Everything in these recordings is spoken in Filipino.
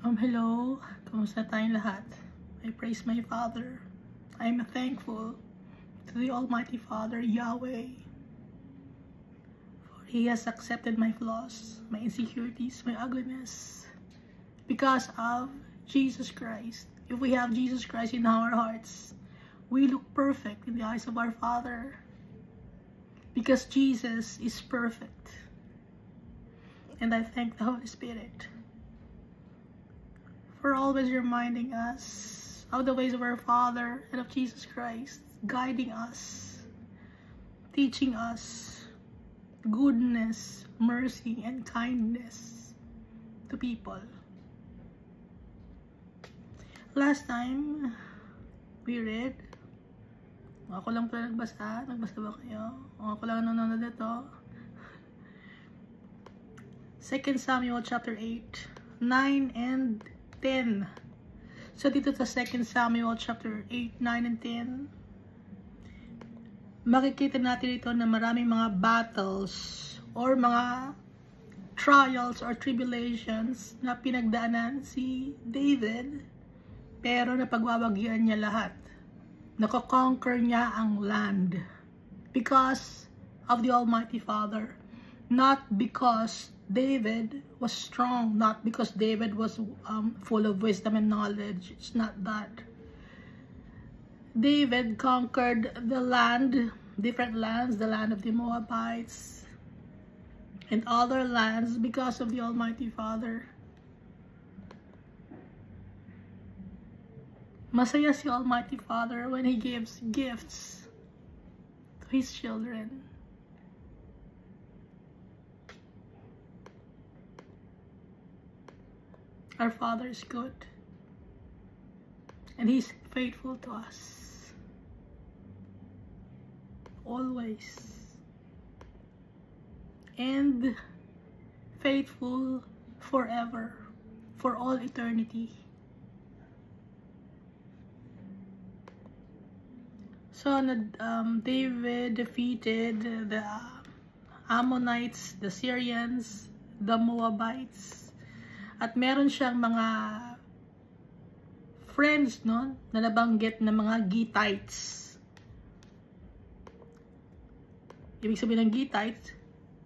Hello. Kamusta tayong lahat? I praise my Father. I am thankful to the Almighty Father, Yahweh, for He has accepted my flaws, my insecurities, my ugliness, because of Jesus Christ. If we have Jesus Christ in our hearts, we look perfect in the eyes of our Father, because Jesus is perfect. And I thank the Holy Spirit for always reminding us of the ways of our Father and of Jesus Christ, guiding us, teaching us goodness, mercy, and kindness to people. Last time, we read, ako lang pala nagbasa ba kayo? Ako lang nanonood nito. 2 Samuel chapter 8, 9 and 10. So dito sa 2 Samuel chapter 8, 9 and 10, makikita natin ito na maraming mga battles or mga trials or tribulations na pinagdaanan si David, pero napagwawagyan niya lahat. Nako-conquer niya ang land because of the Almighty Father, not because David was strong, not because David was full of wisdom and knowledge. It's not that. David conquered the land, different lands, the land of the Moabites and other lands because of the Almighty Father. Masaya si Almighty Father when He gives gifts to His children. Our Father is good, and He's faithful to us, always, and faithful forever, for all eternity. So, David defeated the Ammonites, the Syrians, the Moabites, at meron siyang mga friends, no, na nabanggit na mga Gittites. Ibig sabihin ng Gittites,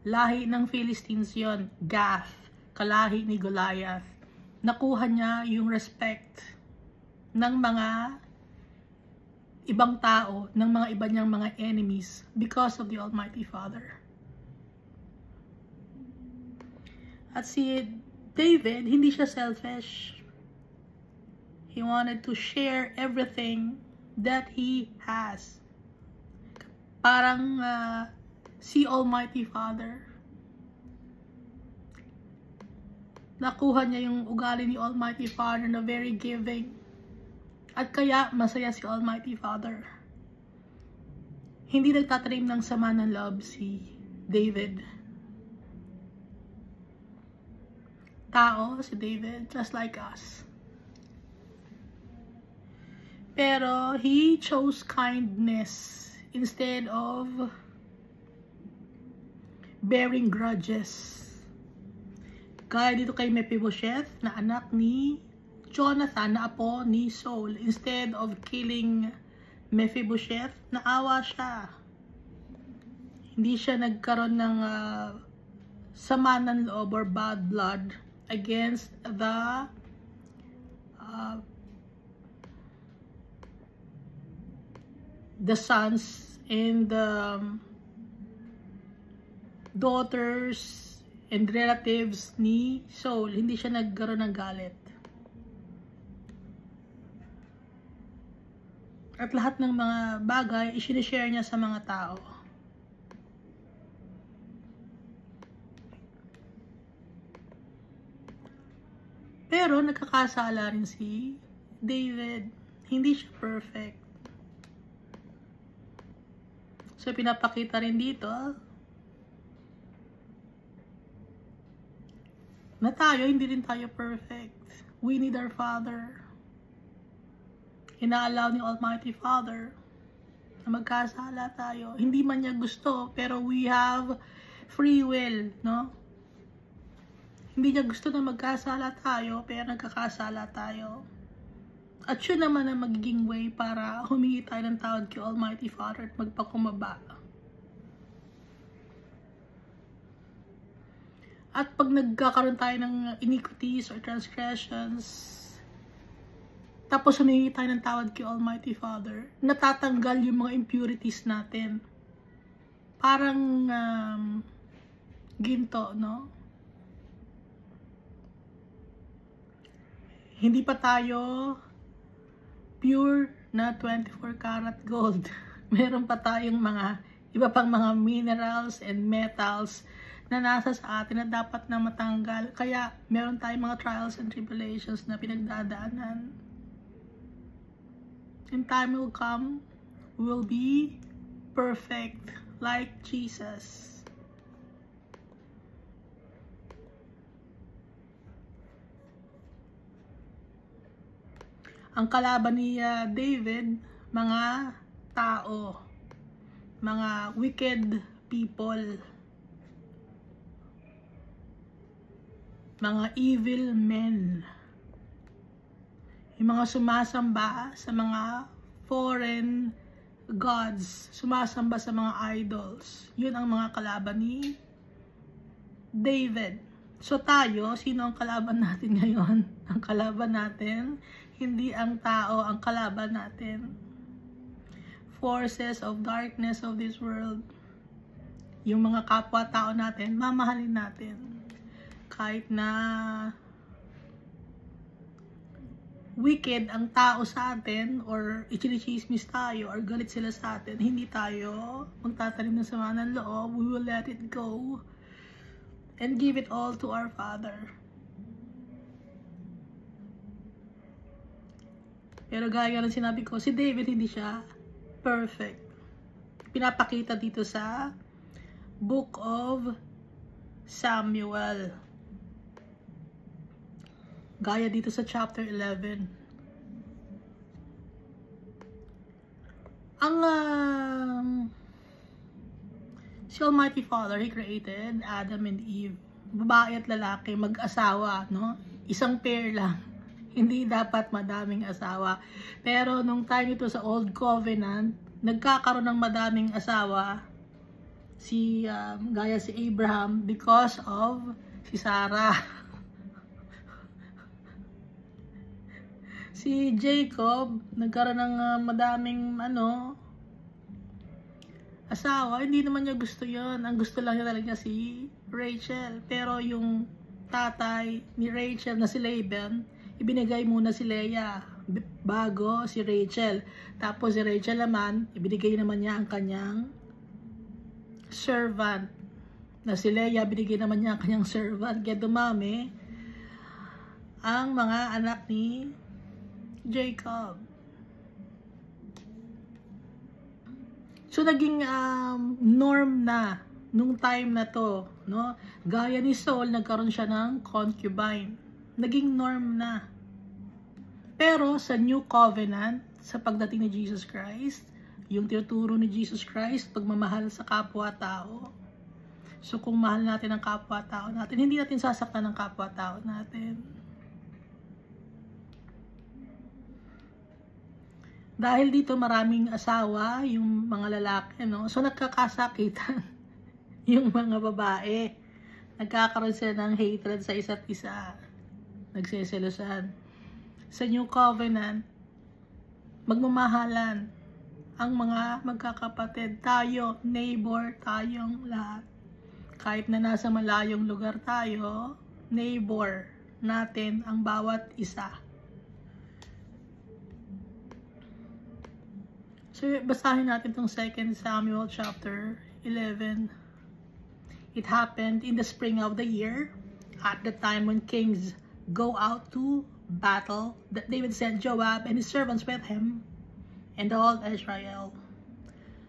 lahi ng Philistines yon. Gath, kalahi ni Goliath. Nakuha niya yung respect ng mga ibang tao, ng mga iba niyang mga enemies because of the Almighty Father. At si David, hindi siya selfish. He wanted to share everything that he has. Parang si Almighty Father. Nakuha niya yung ugali ni Almighty Father na very giving. At kaya masaya si Almighty Father. Hindi nagtatanim ng sama ng loob si David. Tao si David, just like us. Pero he chose kindness instead of bearing grudges. Kaya dito kay Mephibosheth, na anak ni Jonathan, na apo ni Saul. Instead of killing Mephibosheth, naawa siya. Hindi siya nagkaroon ng sama ng loob or bad blood against the sons and the daughters and relatives ni Saul. Hindi siya nagkaroon ng galit. At lahat ng mga bagay, isinishare niya sa mga tao. Pero nagkakasala rin si David. Hindi siya perfect. So pinapakita rin dito na tayo, hindi rin tayo perfect. We need our Father. Inaalaw ni Almighty Father na magkasala tayo. Hindi man niya gusto, pero we have free will, no? Hindi niya gusto na magkasala tayo, pero nagkakasala tayo. At yun naman ang magiging way para humingi tayo ng tawad kay Almighty Father at magpakumbaba. At pag nagkakaroon tayo ng iniquities or transgressions, tapos humingi tayo ng tawad kay Almighty Father, natatanggal yung mga impurities natin. Parang ginto, no? Hindi pa tayo pure na 24 karat gold. Meron pa tayong mga iba pang mga minerals and metals na nasa sa atin na dapat na matanggal. Kaya meron tayong mga trials and tribulations na pinagdadaanan. And time will come, we will be perfect like Jesus. Ang kalaban ni David, mga tao, mga wicked people, mga evil men, yung mga sumasamba sa mga foreign gods, sumasamba sa mga idols. Yun ang mga kalaban ni David. So tayo, sino ang kalaban natin ngayon? Ang kalaban natin, hindi ang tao ang kalaban natin. Forces of darkness of this world. Yung mga kapwa-tao natin, mamahalin natin. Kahit na wicked ang tao sa atin, or ichinichismis tayo, or galit sila sa atin, hindi tayo magtatanim ng sama ng loob. We will let it go and give it all to our Father. Pero gaya ng sinabi ko, si David hindi siya perfect. Pinapakita dito sa Book of Samuel. Gaya dito sa chapter 11. Si Almighty Father, He created Adam and Eve. Babae at lalaki, mag-asawa, no? Isang pair lang. Hindi dapat madaming asawa. Pero nung time ito sa Old Covenant, nagkakaroon ng madaming asawa gaya si Abraham because of si Sarah. Si Jacob, nagkaroon ng madaming asawa. Hindi naman niya gusto yon. Ang gusto lang niya talaga si Rachel. Pero yung tatay ni Rachel na si Laban, ibinigay muna si Leah bago si Rachel. Tapos si Rachel naman, ibinigay naman niya ang kanyang servant. Na si Leah, binigay naman niya ang kanyang servant. Kaya dumami ang mga anak ni Jacob. So naging norm na nung time na to, no? Gaya ni Saul, nagkaroon siya ng concubine. Naging norm na. Pero sa New Covenant, sa pagdating ni Jesus Christ, yung tinuturo ni Jesus Christ, pagmamahal sa kapwa-tao. So kung mahal natin ang kapwa-tao natin, hindi natin sasaktan ang kapwa-tao natin. Dahil dito maraming asawa, yung mga lalaki, no? So nagkakasakitan yung mga babae. Nagkakaroon sila ng hatred sa isa't isa. Nagseselosan. Sa New Covenant, magmamahalan ang mga magkakapatid. Tayo, neighbor, tayong lahat. Kahit na nasa malayong lugar tayo, neighbor natin ang bawat isa. So, basahin natin itong 2 Samuel chapter 11. It happened in the spring of the year, at the time when kings go out to battle, that David sent Joab and his servants with him, and all Israel.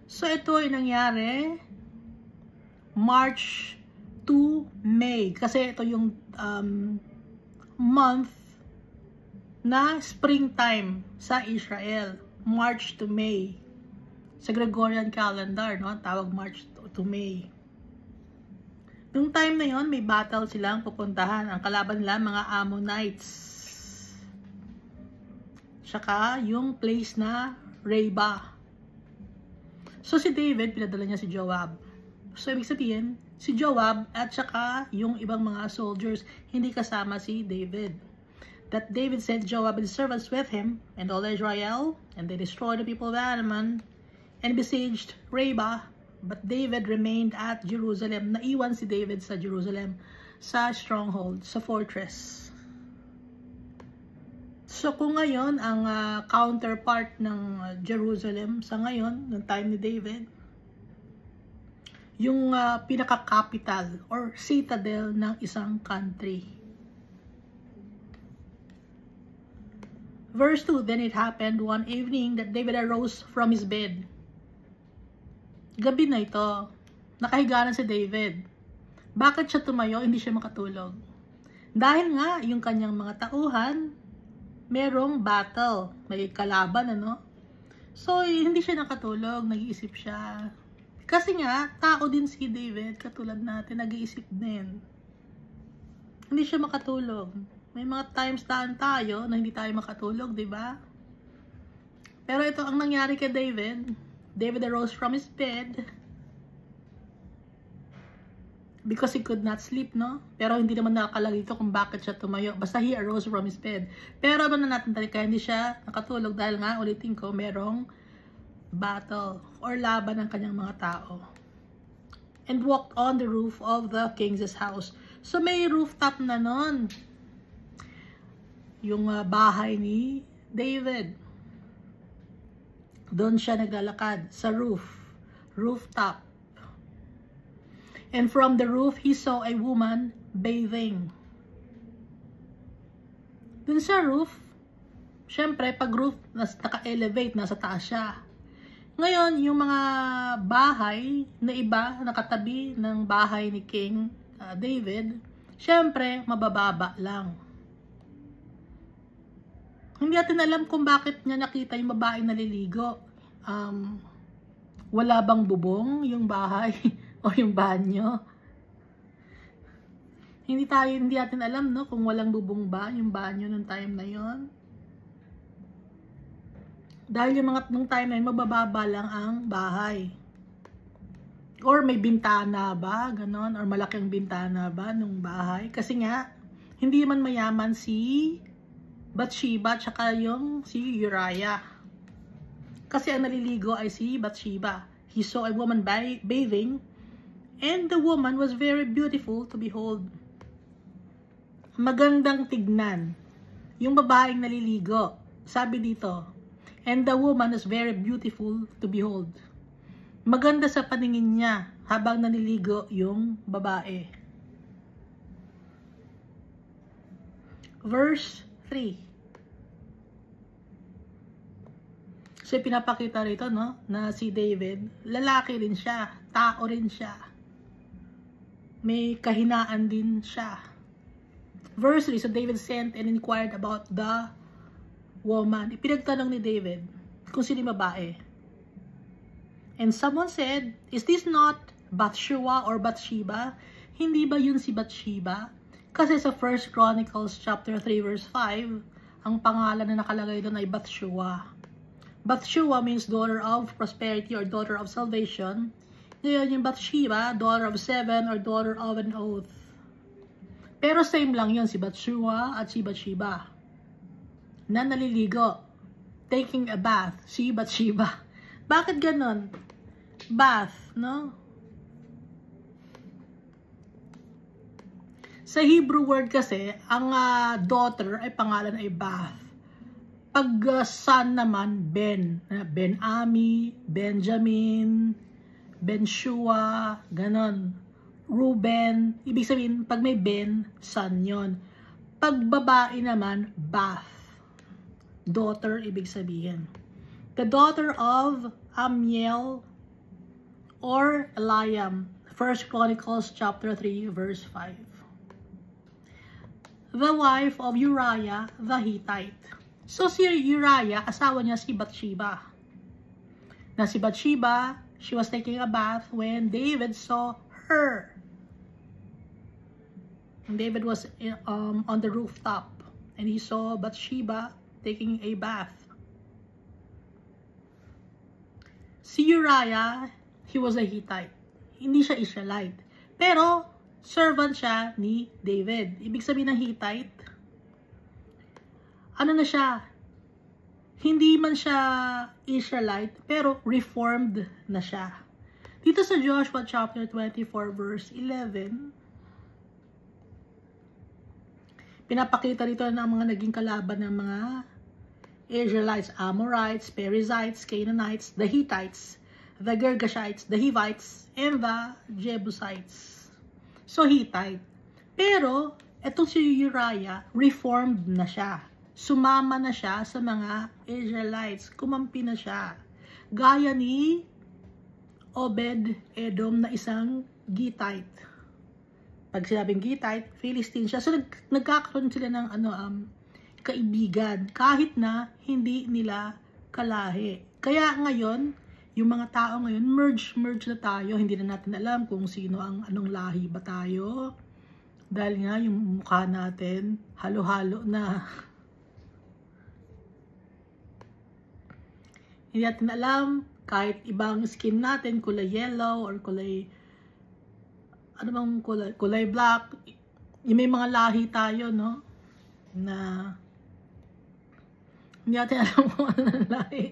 So, ito ay nangyari March to May. Kasi ito yung month na springtime sa Israel. March to May. Sa Gregorian calendar, no? Tawag March to May. Nung time na yon, may battle silang pupuntahan. Ang kalaban nila, mga Ammonites. Tsaka yung place na Reba. So si David, pinadala niya si Joab. So ibig sabihin, si Joab at tsaka yung ibang mga soldiers, hindi kasama si David. That David sent Joab and his servants with him and all Israel, and they destroyed the people of Ammon and besieged Reba. But David remained at Jerusalem. Naiwan si David sa Jerusalem, sa stronghold, sa fortress. So kung ngayon, ang counterpart ng Jerusalem sa ngayon, ng time ni David, yung pinaka-capital or citadel ng isang country. Verse 2, then it happened one evening that David arose from his bed. Gabi na ito, nakahiga na si David. Bakit siya tumayo, hindi siya makatulog? Dahil nga, yung kanyang mga tauhan, merong battle, may kalaban, ano? So, hindi siya nakatulog, nag-iisip siya. Kasi nga, tao din si David, katulad natin, nag-iisip din. Hindi siya makatulog. May mga times tayo na hindi tayo makatulog, di ba? Pero ito ang nangyari kay David. David arose from his bed because he could not sleep, no? Pero hindi naman nakakalagay ito kung bakit siya tumayo. Basta he arose from his bed. Pero ano na natin kaya hindi siya nakatulog dahil nga, ulitin ko, merong battle or laban ng kanyang mga tao. And walked on the roof of the king's house. So may rooftop na nun. Yung bahay ni David. Doon siya naglalakad sa rooftop. And from the roof, he saw a woman bathing. Doon sa roof, syempre, pag roof, naka-elevate, nasa taas siya. Ngayon, yung mga bahay na iba, nakatabi ng bahay ni King David, syempre, mabababa lang. Hindi natin alam kung bakit niya nakita yung babae naliligo. Wala bang bubong yung bahay o yung banyo? Hindi natin alam, no, kung walang bubong ba yung banyo nung time na yon. Dahil yung nung time na yun, mabababa lang ang bahay. Or may bintana ba, ganon, or malaking bintana ba nung bahay. Kasi nga, hindi man mayaman si Bathsheba, tsaka yung si Uriah. Kasi ang naliligo ay si Bathsheba. He saw a woman bathing, and the woman was very beautiful to behold. Magandang tignan. Yung babaeng naliligo, sabi dito, and the woman was very beautiful to behold. Maganda sa paningin niya habang naliligo yung babae. Verse 3. So, pinapakita rito, no, na si David, lalaki rin siya, tao rin siya. May kahinaan din siya. Verse 3, so David sent and inquired about the woman. Ipinagtanong ni David kung sino yung babae. And someone said, is this not Bathsheba or Bathsheba? Hindi ba yun si Bathsheba? Kasi sa 1 Chronicles chapter 3 verse 5, ang pangalan na nakalagay doon ay Bathsheba. Bathsheba means daughter of prosperity or daughter of salvation. Ngayon yung Bathsheba, daughter of 7 or daughter of an oath. Pero same lang yun, si Bathsheba at si Bathsheba. Na naliligo, taking a bath, si Bathsheba. Bakit ganon? Bath, no? Sa Hebrew word kasi, ang daughter ay pangalan ay Bath. Pag son naman, Ben. Ben-Ami, Benjamin, Ben-Shua, ganon. Reuben, ibig sabihin, pag may Ben, son yon. Pag babae naman, Bath. Daughter, ibig sabihin. The daughter of Amiel or Eliam. 1 Chronicles chapter 3 verse 5. The wife of Uriah the Hittite. So si Uriah, asawa niya si Bathsheba. Na si Bathsheba, she was taking a bath when David saw her. And David was on the rooftop, and he saw Bathsheba taking a bath. Si Uriah, he was a Hittite. Hindi siya Israelite. Pero, servant siya ni David. Ibig sabihin ng Hittite, ano na siya? Hindi man siya Israelite, pero reformed na siya. Dito sa Joshua chapter 24 verse 11, pinapakita rito ng mga naging kalaban ng mga Israelites, Amorites, Perizzites, Canaanites, the Hittites, the Girgashites, the Hivites, and the Jebusites. So, Hittite. Pero, etong si Uriah, reformed na siya. Sumama na siya sa mga Israelites. Kumampi na siya. Gaya ni Obed-Edom na isang Gittite. Pag sinabing Gittite, Philistine siya. So, nagkakaroon sila ng kaibigan. Kahit na hindi nila kalahi. Kaya ngayon, yung mga tao ngayon, merge na tayo. Hindi na natin alam kung sino anong lahi ba tayo. Dahil nga, yung mukha natin, halo-halo na. Hindi natin alam, kahit ibang skin natin, kulay yellow, or kulay, ano bang kulay black. Yung may mga lahi tayo, no? Na, hindi natin alam kung ano ng lahi.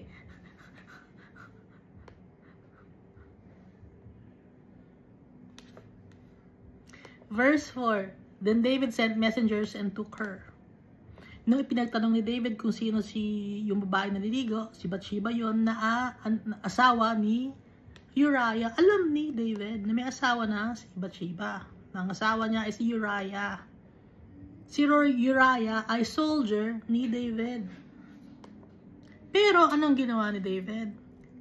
Verse 4, Then David sent messengers and took her. Nung ipinagtanong ni David kung sino yung babae na naliligo, si Bathsheba yon na asawa ni Uriah. Alam ni David na may asawa na si Bathsheba. Ang asawa niya ay si Uriah. Si Uriah ay soldier ni David. Pero anong ginawa ni David?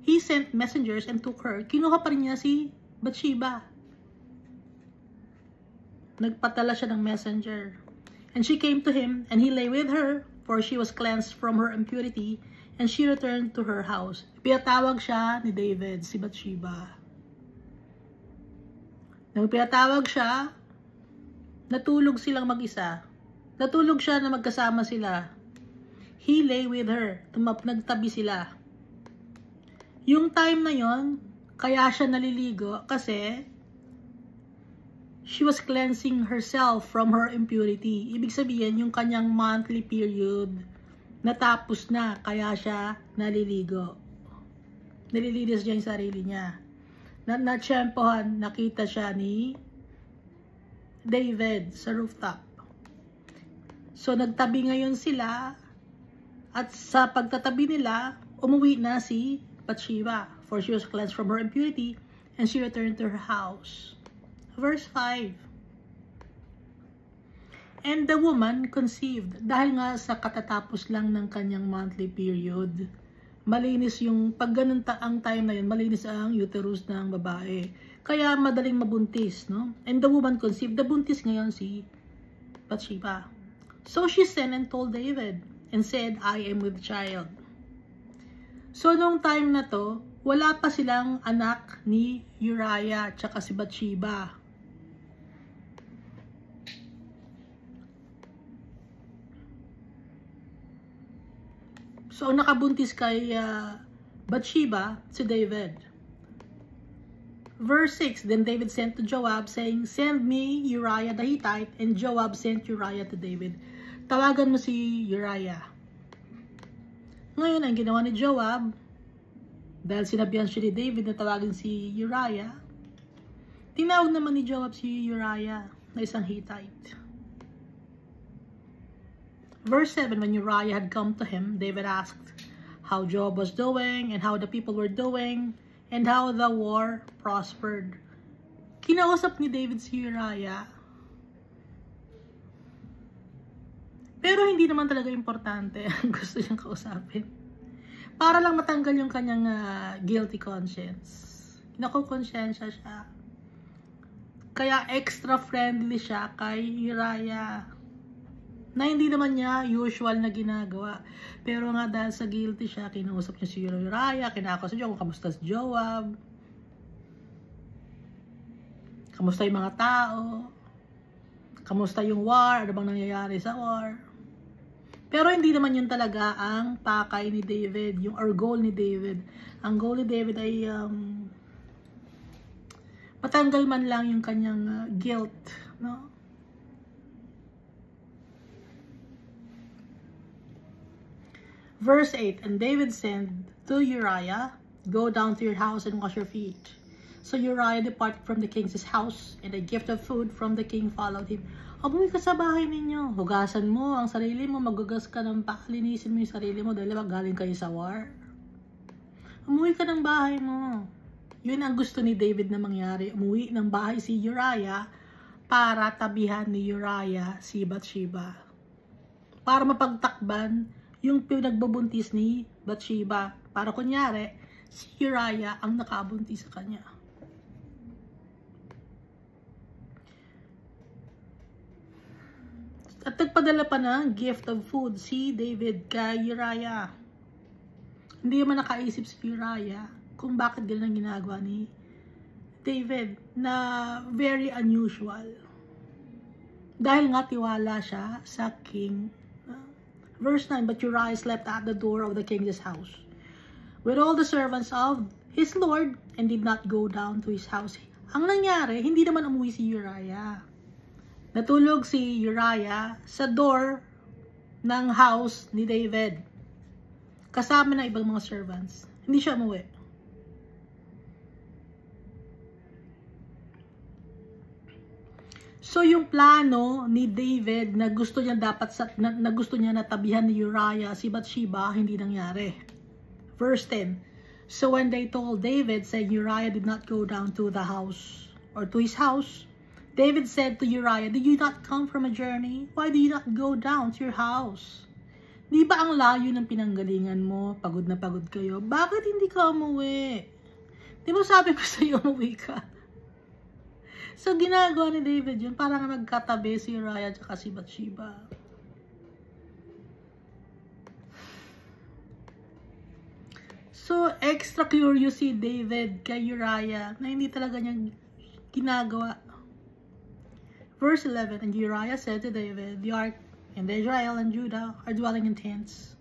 He sent messengers and took her. Kinuha pa rin niya si Bathsheba. Nagpadala siya ng messenger. And she came to him, and he lay with her, for she was cleansed from her impurity, and she returned to her house. Pinatawag siya ni David, si Bathsheba. Nang pinatawag siya, natulog silang mag-isa. Natulog siya na magkasama sila. He lay with her. Nagtabi sila. Yung time na yon, kaya siya naliligo kasi she was cleansing herself from her impurity. Ibig sabihin, yung kanyang monthly period natapos na, kaya siya naliligo. Nililinis niya yung sarili niya. Natsyempohan, nakita siya ni David sa rooftop. So, nagtabi ngayon sila, at sa pagtatabi nila, umuwi na si Bathsheba, for she was cleansed from her impurity, and she returned to her house. Verse 5. And the woman conceived. Dahil nga sa katatapos lang ng kanyang monthly period, malinis yung, pag ganun ang time na yun, malinis ang uterus ng babae. Kaya madaling mabuntis, no? And the woman conceived. The buntis ngayon si Bathsheba. So she sent and told David and said, I am with child. So nung time na to, wala pa silang anak ni Uriah tsaka si Bathsheba. So, nakabuntis kay Bathsheba, si David. Verse 6, Then David sent to Joab, saying, Send me Uriah the Hittite, and Joab sent Uriah to David. Tawagan mo si Uriah. Ngayon, ang ginawa ni Joab, dahil sinabihan siya ni David na tawagin si Uriah, tinawag naman ni Joab si Uriah na isang Hittite. Verse 7, when Uriah had come to him, David asked how Joab was doing, and how the people were doing, and how the war prospered. Kinausap ni David si Uriah. Pero hindi naman talaga importante ang gusto niyang kausapin. Para lang matanggal yung kanyang guilty conscience. Nakukonsensya siya. Kaya extra friendly siya kay Uriah. Na hindi naman niya usual na ginagawa. Pero nga dahil sa guilty siya, kinausap niya si Uriah, kinakausap niya kung kamusta si Joab, kamusta yung mga tao. Kamusta yung war? Ano bang nangyayari sa war? Pero hindi naman yun talaga ang pakay ni David, or goal ni David. Ang goal ni David ay matanggal man lang yung kanyang guilt, no? Verse 8, and David said to Uriah, go down to your house and wash your feet. So Uriah departed from the king's house, and a gift of food from the king followed him. Umuwi ka sa bahay ninyo. Hugasan mo ang sarili mo, magugas ka ng linisin mo yung sarili mo dahil galing kayo sa war. Umuwi ka ng bahay mo. Yun ang gusto ni David na mangyari. Umuwi ng bahay si Uriah para tabihan ni Uriah si Bathsheba. Para mapagtakban yung pinagbubuntis ni Bathsheba. Para kunyari, si Uriah ang nakabuntis sa kanya. At nagpadala pa ng gift of food si David kay Uriah. Hindi naman nakaisip si Uriah kung bakit ganun ang ginagawa ni David na very unusual. Dahil nga tiwala siya sa king. Verse 9, but Uriah slept at the door of the king's house with all the servants of his lord and did not go down to his house. Ang nangyari, hindi naman umuwi si Uriah. Natulog si Uriah sa door ng house ni David. Kasama ng ibang mga servants. Hindi siya umuwi. So yung plano ni David na gusto niya na gusto niya natabihan ni Uriah si Bathsheba, hindi nangyari. Verse 10. So when they told David, saying Uriah did not go down to the house or to his house, David said to Uriah, did you not come from a journey? Why do you not go down to your house? Di ba ang layo ng pinanggalingan mo? Pagod na pagod kayo. Bakit hindi ka umuwi? Di ba sabi ko sa'yo umuwi ka? So ginagawa ni David yun, parang magkatabi si Uriah at si Bathsheba. So extra curious si David kay Uriah na hindi talaga niya ginagawa. Verse 11, and Uriah said to David, the ark and Israel and Judah are dwelling in tents.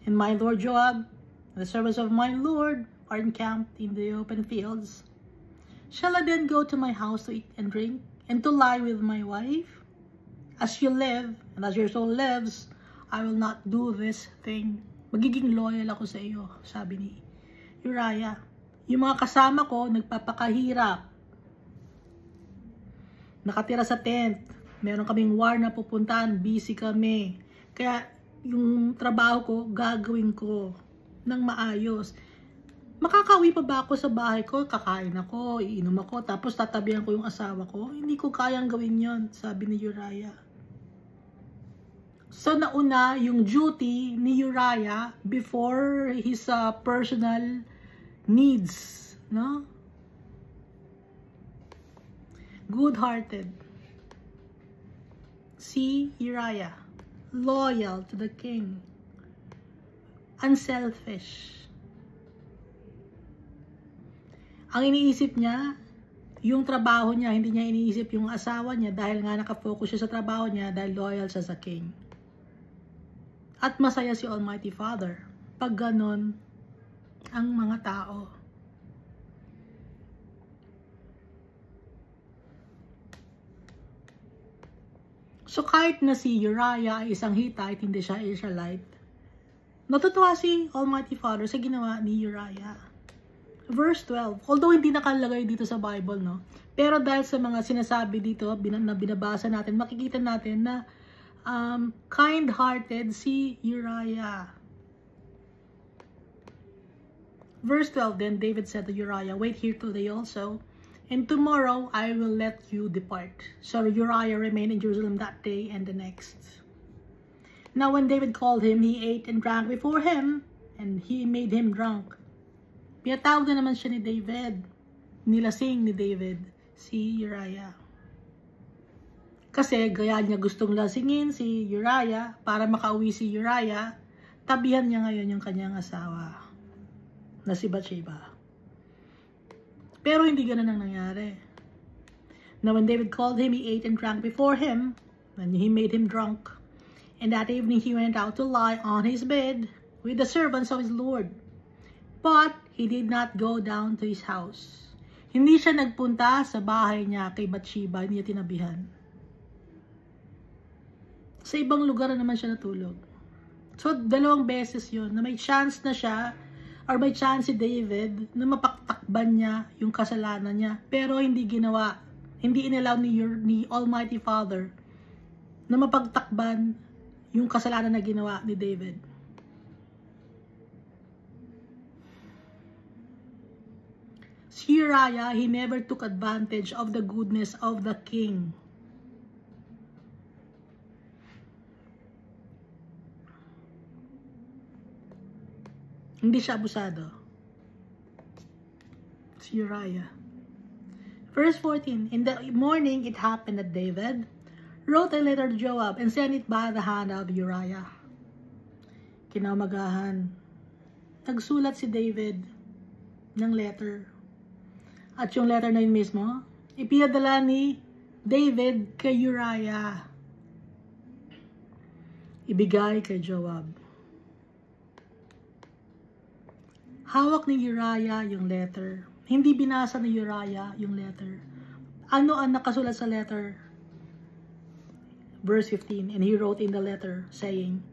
And my lord Joab, and the servants of my lord, are encamped in the open fields. Shall I then go to my house to eat and drink, and to lie with my wife? As you live, and as your soul lives, I will not do this thing. Magiging loyal ako sa iyo, sabi ni Uriah. Yung mga kasama ko, nagpapakahirap. Nakatira sa tent. Meron kaming war na pupuntahan. Busy kami. Kaya yung trabaho ko, gagawin ko ng maayos. Makakauwi pa ba ako sa bahay ko? Kakain ako, iinom ako, tapos tatabihan ko yung asawa ko? Hindi ko kayang gawin yon, sabi ni Uriah. So nauna yung duty ni Uriah before his personal needs, no? Good-hearted. Si Uriah, loyal to the king, unselfish. Ang iniisip niya, yung trabaho niya, hindi niya iniisip yung asawa niya dahil nga nakafocus siya sa trabaho niya dahil loyal siya sa king. At masaya si Almighty Father pag ganon ang mga tao. So kahit na si Uriah ay isang Hittite, hindi siya Israelite, natutuwa si Almighty Father sa ginawa ni Uriah. Verse 12, although hindi nakalagay dito sa Bible, no? Pero dahil sa mga sinasabi dito, na binabasa natin, makikita natin na kind-hearted si Uriah. Verse 12, then David said to Uriah, wait here today also, and tomorrow I will let you depart. So Uriah remained in Jerusalem that day and the next. Now when David called him, he ate and drank before him, and he made him drunk. Pinatawag na naman siya ni David, nilasing ni David, si Uriah. Kasi gaya niya gustong lasingin si Uriah para makauwi si Uriah, tabihan niya ngayon yung kanyang asawa na si Bathsheba. Pero hindi ganun ang nangyari. Now when David called him, he ate and drank before him, and he made him drunk. And that evening he went out to lie on his bed with the servants of his Lord. But he did not go down to his house. Hindi siya nagpunta sa bahay niya kay Bathsheba, hindi niya tinabihan. Sa ibang lugar na naman siya natulog. So, 2 beses yun, na may chance na siya, or may chance si David, na mapaktakban niya yung kasalanan niya. Pero hindi ginawa, hindi inalaw ni Almighty Father na mapagtakban yung kasalanan na ginawa ni David. Si Uriah, he never took advantage of the goodness of the king. Hindi siya abusado. Si Uriah. Verse 14, in the morning it happened that David wrote a letter to Joab and sent it by the hand of Uriah. Kinamagahan, nagsulat si David ng letter. At yung letter na yun mismo, ipinadala ni David kay Uriah. Ibigay kay Joab. Hawak ni Uriah yung letter. Hindi binasa ni Uriah yung letter. Ano ang nakasulat sa letter? Verse 15, and he wrote in the letter saying,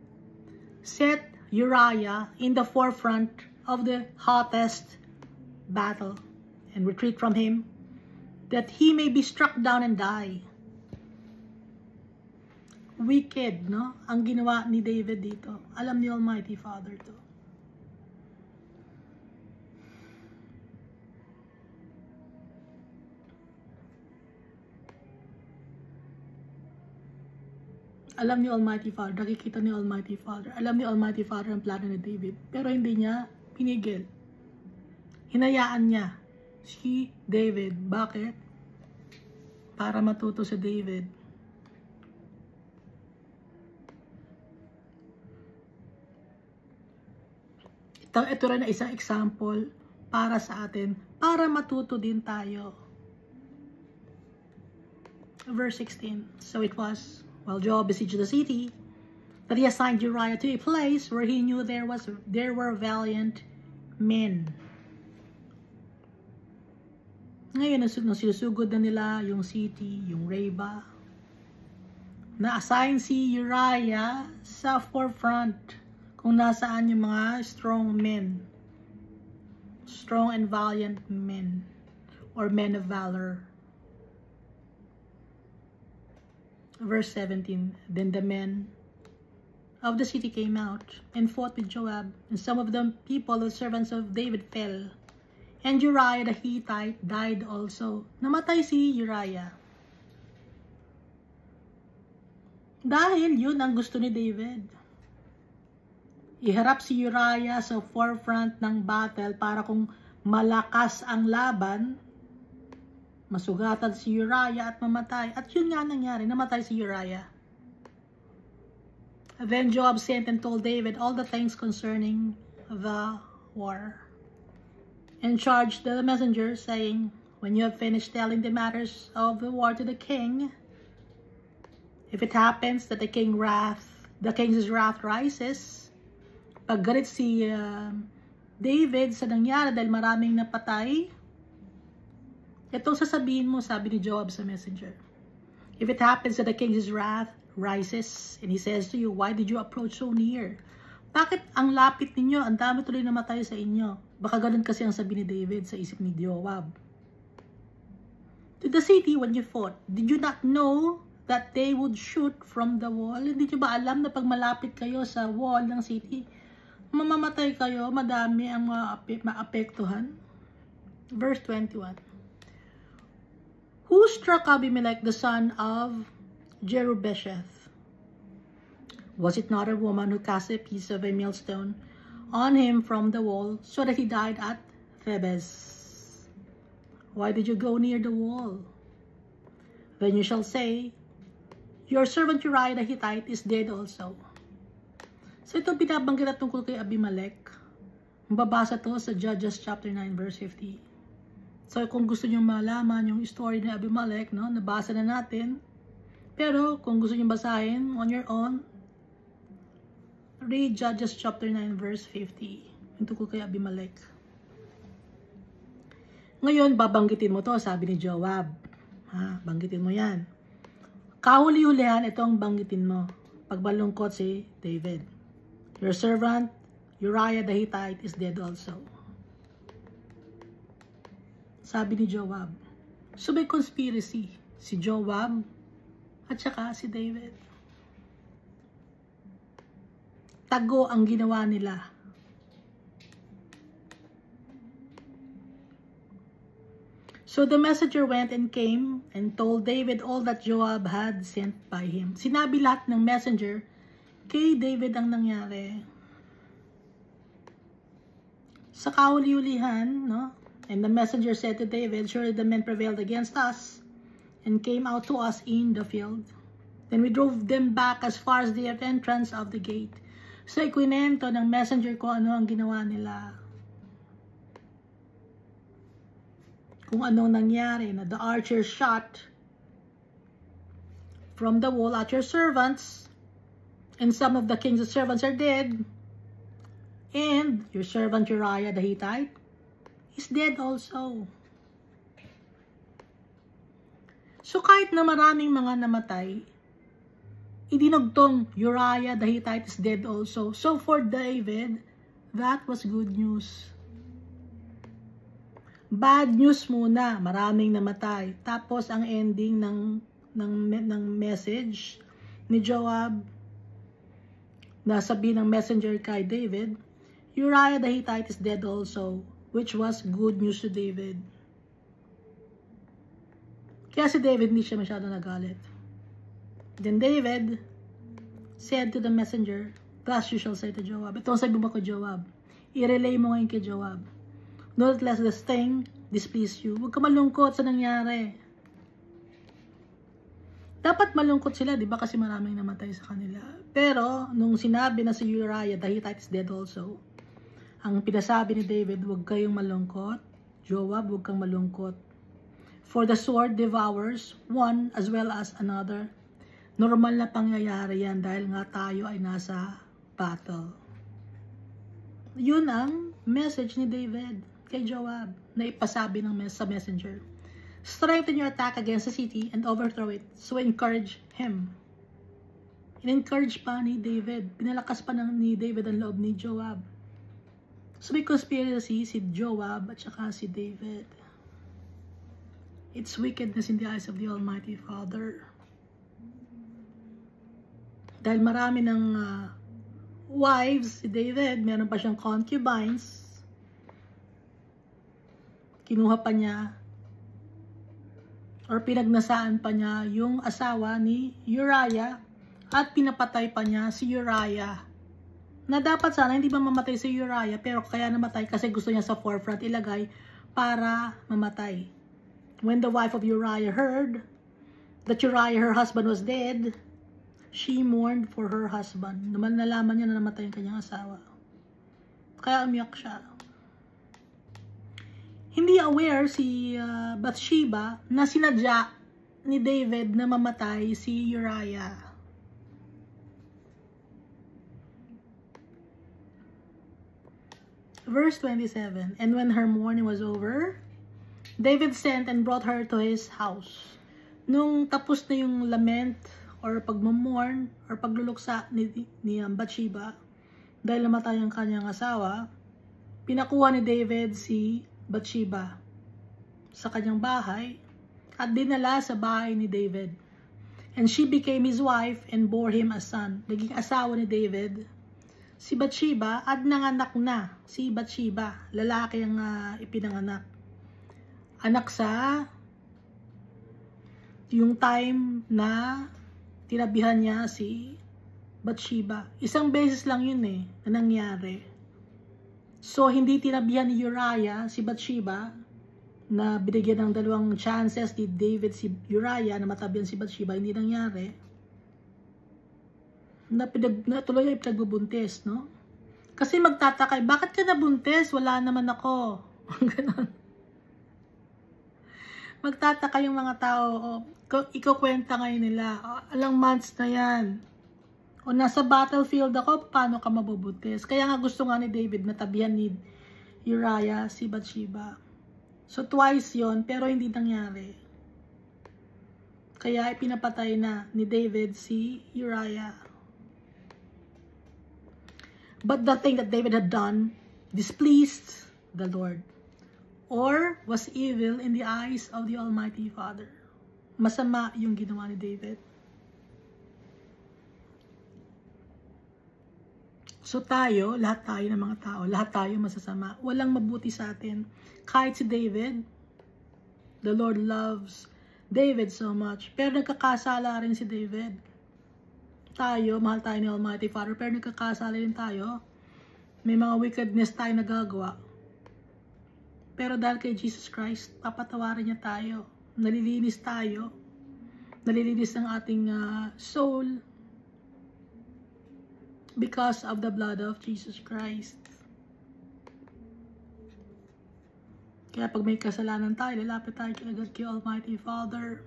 set Uriah in the forefront of the hottest battle and retreat from him, that he may be struck down and die. Wicked, no? Ang ginawa ni David dito. Alam ni Almighty Father to. Alam ni Almighty Father, nakikita ni Almighty Father. Alam ni Almighty Father ang plano ni David. Pero hindi niya pinigil. Hinayaan niya si David. Bakit? Para matuto si David. Ito rin na isang example para sa atin. Para matuto din tayo. Verse 16. So it was, while Joab besieged the city, that he assigned Uriah to a place where he knew there were valiant men. Ngayon, sinusugod na nila yung city, yung Reba. Na-assign si Uriah sa forefront kung nasaan yung mga strong men. Strong and valiant men. Or men of valor. Verse 17, then the men of the city came out and fought with Joab, and some of the people, the servants of David, fell. And Uriah the Hittite died also. Namatay si Uriah. Dahil yun ang gusto ni David. Iharap si Uriah sa forefront ng battle para kung malakas ang laban, masugatan si Uriah at mamatay. At yun nga nangyari, namatay si Uriah. Then Joab sent and told David all the things concerning the war. And charged the messenger, saying, when you have finished telling the matters of the war to the king, if it happens that the king's wrath rises, pag galit si David sa nangyari dahil maraming napatay, itong sasabihin mo, sabi ni Joab sa messenger. If it happens that the king's wrath rises, and he says to you, why did you approach so near? Bakit ang lapit ninyo? Ang dami tuloy namatay sa inyo. Baka ganun kasi ang sabi ni David sa isip ni Joab. To the city when you fought, did you not know that they would shoot from the wall? Hindi nyo ba alam na pag malapit kayo sa wall ng city, mamamatay kayo, madami ang maapektuhan? Verse 21. Who struck Abimelech the son of Jerubbesheth? Was it not a woman who cast a piece of a millstone on him from the wall, so that he died at Thebes? Why did you go near the wall? Then you shall say, your servant Uriah the Hittite is dead also. So ito binabanggit na tungkol kay Abimelech. Mababasa to sa Judges chapter 9 verse 50. So, kung gusto nyo malaman yung story ni Abimelech, no, nabasa na natin. Pero, kung gusto nyo basahin on your own, read Judges chapter 9 verse 50. Yung tungkol kay Abimelech. Ngayon, babanggitin mo to, sabi ni Joab. Ha, banggitin mo yan. Kahuli-hulihan, ito ang banggitin mo. Pag malungkot si David. Your servant, Uriah the Hittite, is dead also. Sabi ni Joab. So may conspiracy. Si Joab at saka si David. Tago ang ginawa nila. So the messenger went and came and told David all that Joab had sent by him. Sinabi lahat ng messenger, kay David ang nangyari. Sa kahuli-hulihan, no? And the messenger said to David, surely the men prevailed against us and came out to us in the field. Then we drove them back as far as the entrance of the gate. So ikwinento ng messenger ko ano ang ginawa nila. Kung anong nangyari, na the archer shot from the wall at your servants, and some of the king's servants are dead, and your servant Uriah the Hittite is dead also. So kahit na maraming mga namatay, idinugtong Uriah the Hittite is dead also. So for David, that was good news. Bad news muna, maraming namatay. Tapos ang ending ng message ni Joab, na sabi ng messenger kay David, Uriah the Hittite is dead also, which was good news to David. Kaya si David hindi siya masyado nagalit. Then David said to the messenger, thus you shall say to Joab. Ito ang sabi mo kay Joab. I-relay mo ngayon kay Joab. Not lest this thing displease you. Huwag ka malungkot sa nangyari. Dapat malungkot sila, di ba? Kasi maraming namatay sa kanila. Pero, nung sinabi na si Uriah, the Hittite is dead also, ang pinasabi ni David, huwag kayong malungkot. Joab, huwag kang malungkot. For the sword devours one as well as another. Normal na pangyayari yan dahil nga tayo ay nasa battle. Yun ang message ni David kay Joab na ipasabi sa messenger. Strengthen your attack against the city and overthrow it. So encourage him. In-encourage pa ni David. Pinalakas pa ni David ang loob ni Joab. So may conspiracy si Joab at saka si David. It's wickedness in the eyes of the Almighty Father. Dahil marami ng wives si David, meron pa siyang concubines. Kinuha pa niya or pinagnasaan pa niya yung asawa ni Uriah at pinapatay pa niya si Uriah. Na dapat sana hindi ba mamatay si Uriah, pero kaya namatay kasi gusto niya sa forefront ilagay para mamatay. When the wife of Uriah heard that Uriah, her husband, was dead, she mourned for her husband. Naman nalaman niya na namatay ang kanyang asawa. Kaya umiyak siya. Hindi aware si Bathsheba na sinadya ni David na mamatay si Uriah. Verse 27, and when her mourning was over, David sent and brought her to his house. Nung tapos na yung lament or pagmamorn or pagluluksa ni Bathsheba dahil namatay ang kanyang asawa, pinakuha ni David si Bathsheba sa kanyang bahay at dinala sa bahay ni David. And she became his wife and bore him a son. Naging asawa ni David si Bathsheba at nanganak na si Bathsheba. Lalaki ang ipinanganak. Anak sa yung time na tinabihan niya si Bathsheba. Isang beses lang yun na nangyari. So, hindi tinabihan ni Uriah si Bathsheba na binigyan ng dalawang chances ni David si Uriah na matabihan si Bathsheba. Hindi nangyari. Na tuloy ay pinagbubuntis, no? Kasi magtataka, bakit ka nabuntis? Wala naman ako. Ganon. Magtataka yung mga tao, ikukwenta ngayon nila, alang months na yan. O nasa battlefield ako, paano ka mabubutis? Kaya nga gusto nga ni David na tabihan ni Uriah si Bathsheba. So twice yon pero hindi nangyari. Kaya ipinapatay na ni David si Uriah. But the thing that David had done displeased the Lord, or was evil in the eyes of the Almighty Father. Masama yung ginawa ni David. So tayo, lahat tayo ng mga tao, lahat tayo masasama. Walang mabuti sa atin. Kahit si David, the Lord loves David so much. Pero nagkakasala rin si David. Tayo, mahal tayo ni Almighty Father, pero nagkakasala rin tayo. May mga wickedness tayo nagagawa. Pero dahil kay Jesus Christ, papatawarin niya tayo. Nalilinis tayo. Nalilinis ang ating soul. Because of the blood of Jesus Christ. Kaya pag may kasalanan tayo, lalapit tayo agad kay Almighty Father.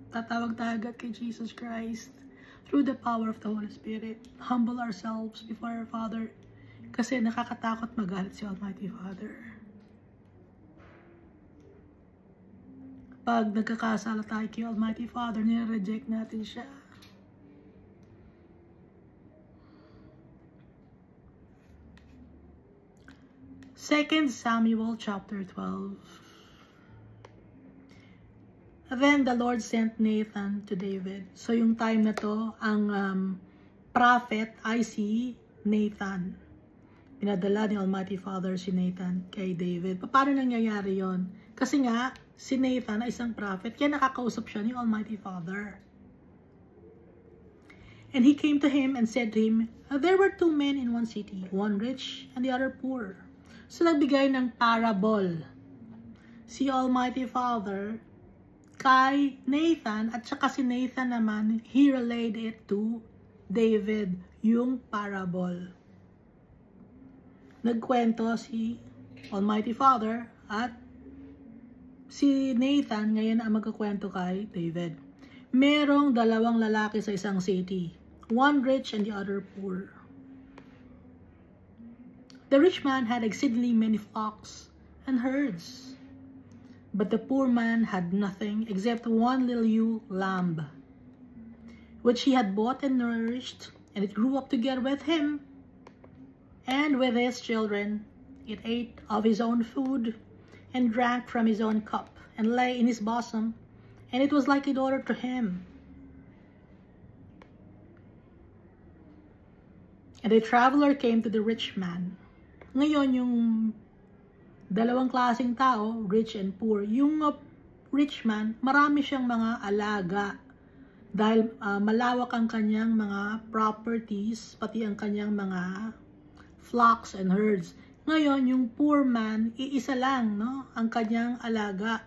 Tatawag tayo agad kay Jesus Christ. Through the power of the Holy Spirit. Humble ourselves before our Father. Kasi nakakatakot magalit si Almighty Father. Pag nagkakasala tayo kay Almighty Father, nire-reject natin siya. 2 Samuel chapter 12. Then the Lord sent Nathan to David. So yung time na to, ang prophet ay si Nathan. Pinadala ni Almighty Father si Nathan kay David. Paano nangyayari yon? Kasi nga, si Nathan ay isang prophet, kaya nakakausap siya ni Almighty Father. And he came to him and said to him, there were two men in one city, one rich and the other poor. So nagbigay ng parable si Almighty Father kay Nathan, at saka si Nathan naman, he relayed it to David, yung parable. Nagkwento si Almighty Father at si Nathan ngayon ang magkakwento kay David. Merong dalawang lalaki sa isang city, one rich and the other poor. The rich man had exceedingly many flocks and herds, but the poor man had nothing except one little ewe lamb, which he had bought and nourished, and it grew up together with him and with his children. It ate of his own food and drank from his own cup, and lay in his bosom, and it was like a daughter to him. And a traveler came to the rich man. Ngayon, yung dalawang klaseng tao, rich and poor. Yung rich man, marami siyang mga alaga. Dahil malawak ang kanyang mga properties, pati ang kanyang mga flocks and herds. Ngayon, yung poor man, iisa lang, no? Ang kanyang alaga.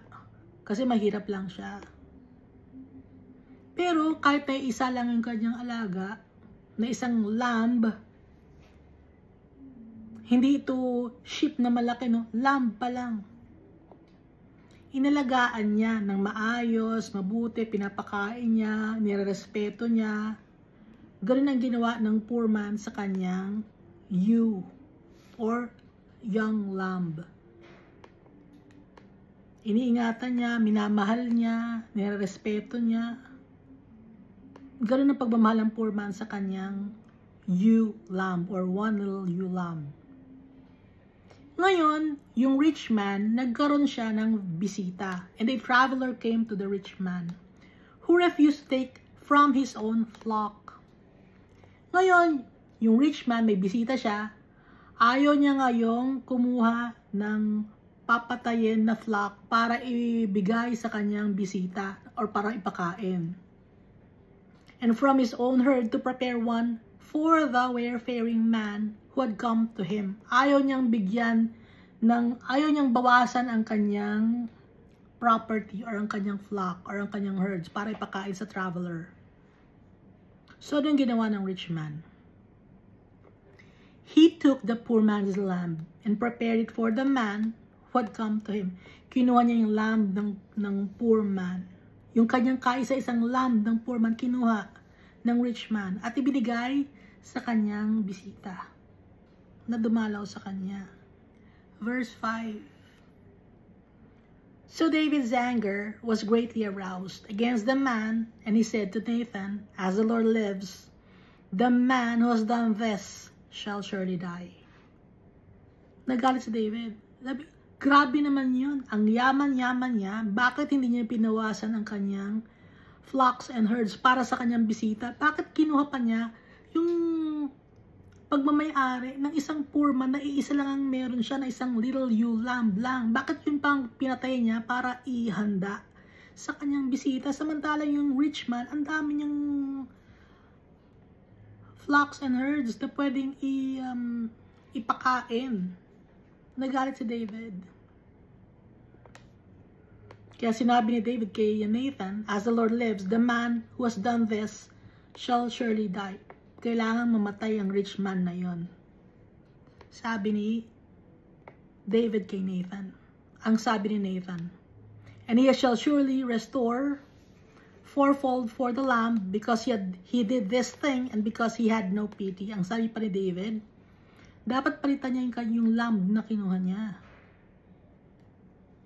Kasi mahirap lang siya. Pero kahit na isa lang yung kanyang alaga, na isang lamb, hindi ito sheep na malaki, no? Lamb pa lang. Inalagaan niya ng maayos, mabuti, pinapakain niya, nirerespeto niya. Ganun ang ginawa ng poor man sa kanyang ewe or young lamb. Iniingatan niya, minamahal niya, nirerespeto niya. Ganun ang pagmamahal ng poor man sa kanyang ewe lamb or one little ewe lamb. Ngayon, yung rich man, nagkaroon siya ng bisita. And a traveler came to the rich man, who refused to take from his own flock. Ngayon, yung rich man, may bisita siya. Ayaw niya ngayong kumuha ng papatayin na flock para ibigay sa kanyang bisita or para ipakain. And from his own herd to prepare one for the wayfaring man who had come to him. Ayaw niyang bawasan ang kanyang property or ang kanyang flock or ang kanyang herds para ipakain sa traveler. So, ano yung ginawa ng rich man? He took the poor man's lamb and prepared it for the man who had come to him. Kinuha niya yung lamb ng poor man. Yung kanyang kaisa-isang lamb ng poor man, kinuha ng rich man. At ibinigay sa kanyang bisita na dumalaw sa kanya. Verse 5. So David's anger was greatly aroused against the man, and he said to Nathan, As the Lord lives, the man who has done this shall surely die. Nagalit si David. Sabi, grabe naman yun. Ang yaman-yaman niya, bakit hindi niya pinawasan ang kanyang flocks and herds para sa kanyang bisita? Bakit kinuha pa niya yung pagmamayari ng isang poor man na iisa lang ang meron siya na isang little ewe lamb lang? Bakit yun pang pinatay niya para ihanda sa kanyang bisita? Samantalang yung rich man, ang dami niyang flocks and herds na pwedeng ipakain. Nagalit si David. Kaya sinabi ni David kay Nathan, As the Lord lives, the man who has done this shall surely die. Kailangan mamatay ang rich man na yon. Sabi ni David kay Nathan. Ang sabi ni Nathan, And he shall surely restore fourfold for the lamb because he did this thing and because he had no pity. Ang sabi pa ni David, dapat palitan niya yung lamb na kinuha niya.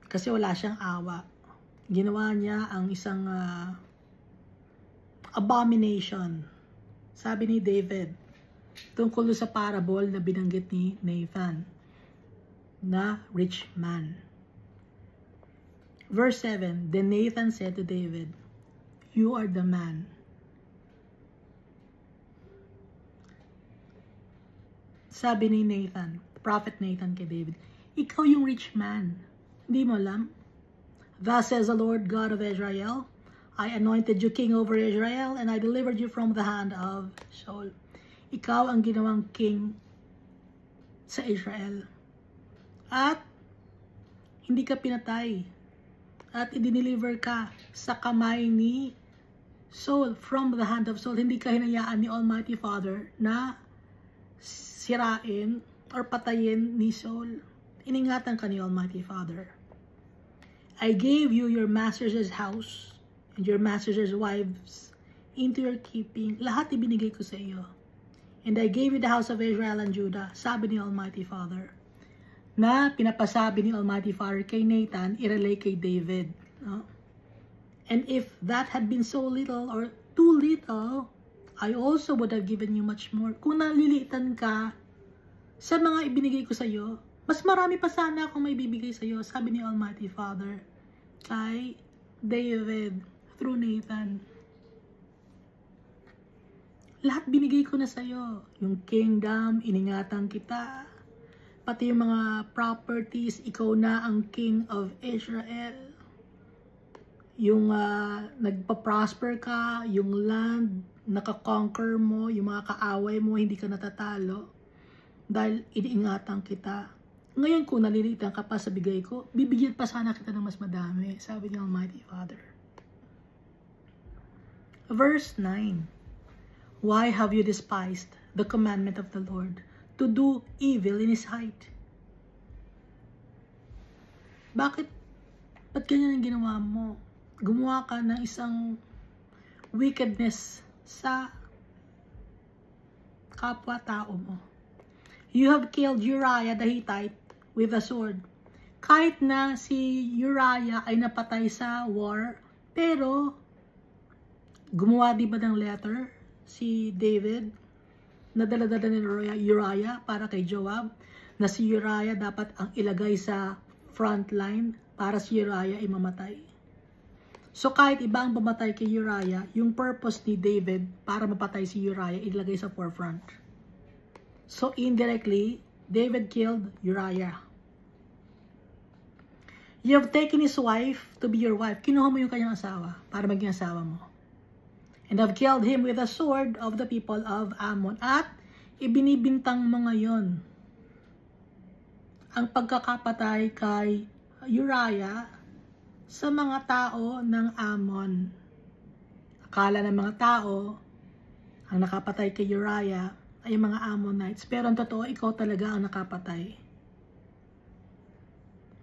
Kasi wala siyang awa. Ginawa niya ang isang abomination. Sabi ni David, tungkol sa parable na binanggit ni Nathan, na rich man. Verse 7, Then Nathan said to David, You are the man. Sabi ni Nathan, Prophet Nathan kay David, ikaw yung rich man. Hindi mo alam? Thus says the Lord God of Israel, I anointed you king over Israel, and I delivered you from the hand of Saul. Ikaw ang ginawang king sa Israel. At hindi ka pinatay. At i-deliver ka sa kamay ni Saul, from the hand of Saul. Hindi ka hinayaan ni Almighty Father na sirain or patayin ni Saul. Iningatan ka ni Almighty Father. I gave you your master's house and your master's wives into your keeping. Lahat ibinigay ko sa iyo. And I gave you the house of Israel and Judah. Sabi ni Almighty Father. Na pinapasabi ni Almighty Father kay Nathan, irelay kay David. No? And if that had been so little or too little, I also would have given you much more. Kung nalilitan ka sa mga ibinigay ko sa iyo, mas marami pa sana akong may bibigay sa iyo. Sabi ni Almighty Father kay David through Nathan. Lahat binigay ko na sa iyo. Yung kingdom, iningatan kita. Pati yung mga properties, ikaw na ang king of Israel. Yung nagpa-prosper ka, yung land, nakakonquer mo, yung mga kaaway mo, hindi ka natatalo. Dahil iniingatan kita. Ngayon kung nalilitan ka pa sa bigay ko, bibigyan pa sana kita ng mas madami. Sabi ni Almighty Father. Verse 9. Why have you despised the commandment of the Lord to do evil in His sight? Bakit? Ba't ganyan ang ginawa mo? Gumawa ka ng isang wickedness sa kapwa-tao mo. You have killed Uriah the Hittite with a sword. Kahit na si Uriah ay napatay sa war, pero gumawa di ba ng letter si David na dala-dala ni Uriah para kay Joab na si Uriah dapat ang ilagay sa front line para si Uriah ay mamatay. So kahit iba ang pamatay kay Uriah, yung purpose ni David para mapatay si Uriah ilagay sa forefront. So indirectly, David killed Uriah. You have taken his wife to be your wife. Kinuha mo yung kanyang asawa para maging asawa mo. And have killed him with a sword of the people of Ammon. At ibinibintang mo ngayon ang pagkakapatay kay Uriah sa mga tao ng Ammon. Akala ng mga tao ang nakapatay kay Uriah ay mga Ammonites. Pero ang totoo, ikaw talaga ang nakapatay.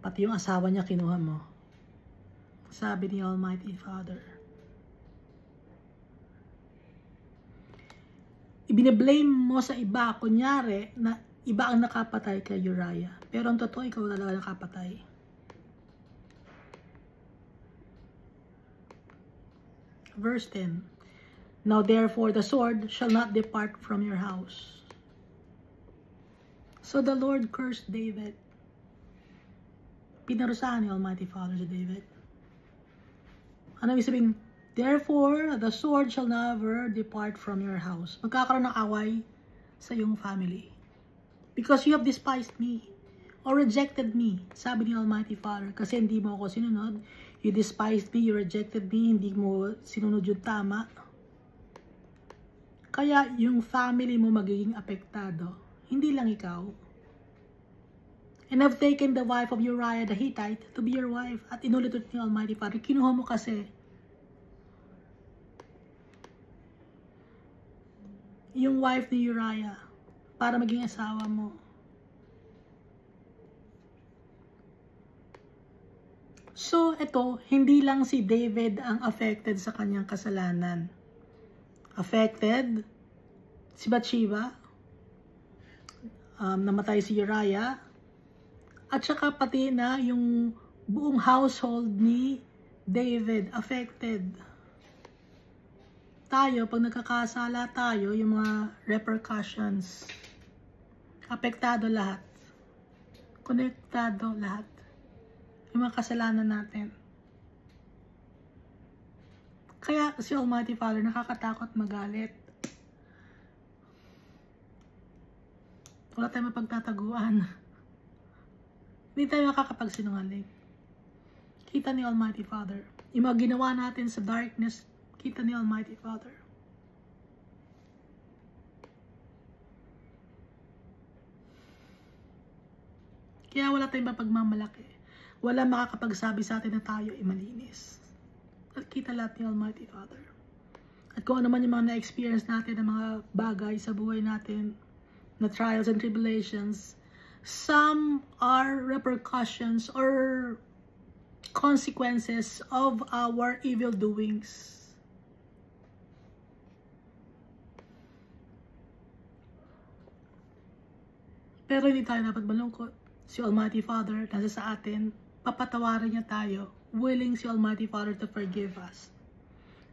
Pati yung asawa niya kinuha mo. Sabi ni Almighty Father. Ibine-blame mo sa iba, kunyari, na iba ang nakapatay kay Uriah. Pero ang totoo, ikaw talaga nakapatay. Verse 10. Now therefore the sword shall not depart from your house. So the Lord cursed David. Pinarusahan ni Almighty Father si David. Ano ibig sabihin? Therefore, the sword shall never depart from your house. Magkakaroon ng away sa iyong family. Because you have despised me or rejected me, sabi ni Almighty Father. Kasi hindi mo ako sinunod. You despised me, you rejected me, hindi mo sinunod yung tama. Kaya yung family mo magiging apektado. Hindi lang ikaw. And I've taken the wife of Uriah the Hittite to be your wife. At inulit ni Almighty Father, kinuha mo kasi yung wife ni Uriah para maging asawa mo. So, ito, hindi lang si David ang affected sa kanyang kasalanan. Affected si Bathsheba, namatay si Uriah, at saka pati na yung buong household ni David affected. Tayo, pag nagkakasala tayo, yung mga repercussions, apektado lahat. Konektado lahat. Yung mga kasalanan natin. Kaya si Almighty Father nakakatakot magalit. Wala tayong mapagtataguan. Hindi tayo makakapagsinungaling. Kita ni Almighty Father. Yung mga ginawa natin sa darkness, kita ni Almighty Father. Kaya wala tayong mapagmamalaki. Wala makakapagsabi sa atin na tayo ay malinis. At kita lahat ni Almighty Father. At kung ano man yung mga na-experience natin, ng mga bagay sa buhay natin, na trials and tribulations, some are repercussions or consequences of our evil doings. Pero hindi tayo dapat malungkot. Si Almighty Father nasa sa atin, papatawarin niya tayo. Willing si Almighty Father to forgive us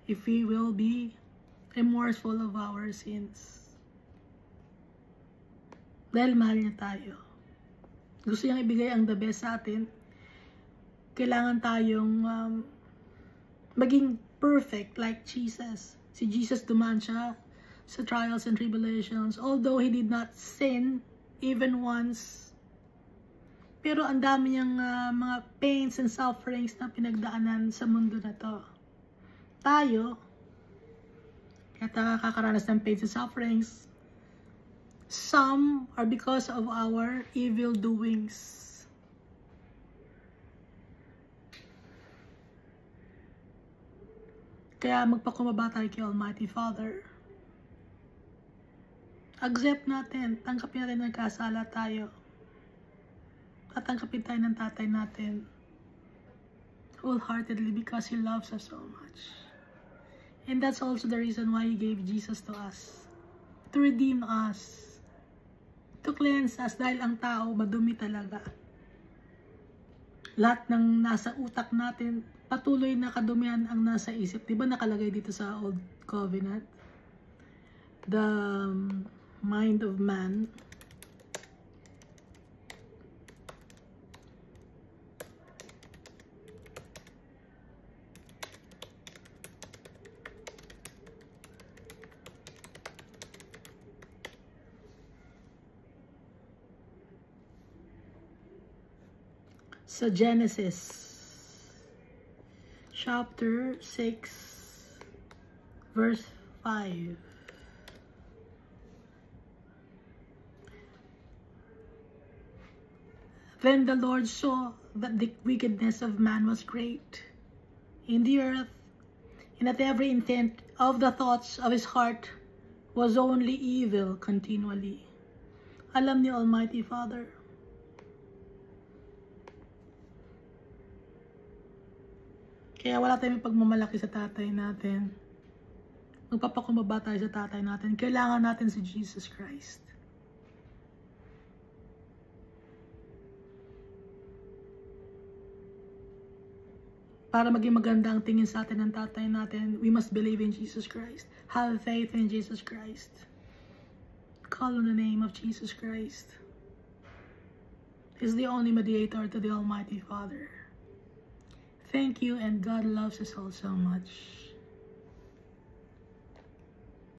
if we will be remorseful of our sins. Dahil mahal niya tayo. Gusto niyang ibigay ang the best sa atin. Kailangan tayong maging perfect like Jesus. Si Jesus dumaan siya sa trials and tribulations. Although He did not sin even once. Pero ang dami niyang mga pains and sufferings na pinagdaanan sa mundo na to. Tayo, kaya tayo kakaranas ng pains and sufferings. Some are because of our evil doings. Kaya magpakumbaba tayo kay Almighty Father. Accept natin, tanggapin natin na nagkasala tayo. At tanggapin tayo ng tatay natin wholeheartedly because He loves us so much. And that's also the reason why He gave Jesus to us. To redeem us. To cleanse us dahil ang tao madumi talaga. Lahat ng nasa utak natin, patuloy na kadumihan ang nasa isip. Diba nakalagay dito sa Old Covenant? The mind of man. Sa Genesis chapter 6 verse 5. Then the Lord saw that the wickedness of man was great in the earth, and that every intent of the thoughts of his heart was only evil continually. Alam ni Almighty Father. Kaya wala tayong pagmamalaki sa tatay natin. Magpapakumbaba tayo sa tatay natin. Kailangan natin si Jesus Christ. Para maging maganda ang tingin sa atin ng tatay natin, we must believe in Jesus Christ. Have faith in Jesus Christ. Call on the name of Jesus Christ. He's the only mediator to the Almighty Father. Thank you, and God loves us all so much.